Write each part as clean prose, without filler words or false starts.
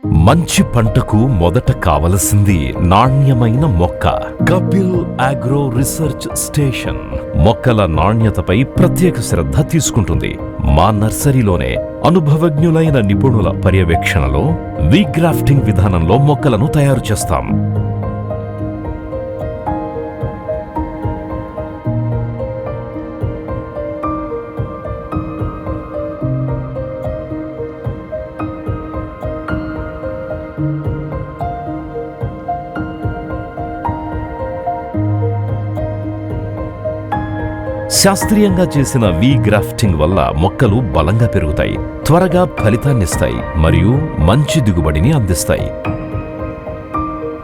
మంచి పంటకు మొదట కావలసింది నాణ్యమైన మొక్క. కపిల్ అగ్రో రీసెర్చ్ స్టేషన్ మొక్కల నాణ్యతపై ప్రత్యేక శ్రద్ధ తీసుకుంటుంది. మా నర్సరీలోనే అనుభవజ్ఞులైన నిపుణుల పర్యవేక్షణలో వీగ్రాఫ్టింగ్ విధానంలో మొక్కలను తయారు చేస్తాం. శాస్త్రీయంగా చేసిన వీగ్రాఫ్టింగ్ వల్ల మొక్కలు బలంగా పెరుగుతాయి, త్వరగా ఫలితాన్నిస్తాయి మరియు మంచి దిగుబడిని అందిస్తాయి.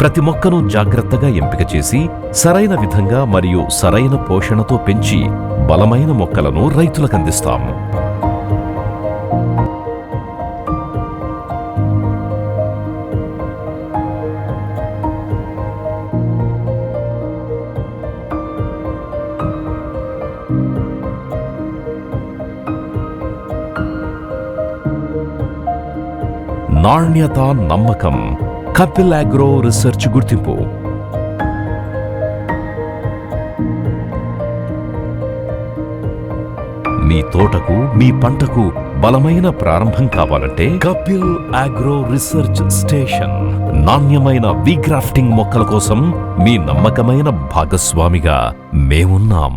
ప్రతి మొక్కను జాగ్రత్తగా ఎంపిక చేసి సరైన విధంగా మరియు సరైన పోషణతో పెంచి బలమైన మొక్కలను రైతులకు అందిస్తాం. నాణ్యత, నమ్మకం కపిల్ అగ్రో రీసెర్చ్ గుర్తింపు. మీ తోటకు, మీ పంటకు బలమైన ప్రారంభం కావాలంటే కపిల్ అగ్రో రీసెర్చ్ స్టేషన్ నాణ్యమైన వీగ్రాఫ్టింగ్ మొక్కల కోసం మీ నమ్మకమైన భాగస్వామిగా మేమున్నాం.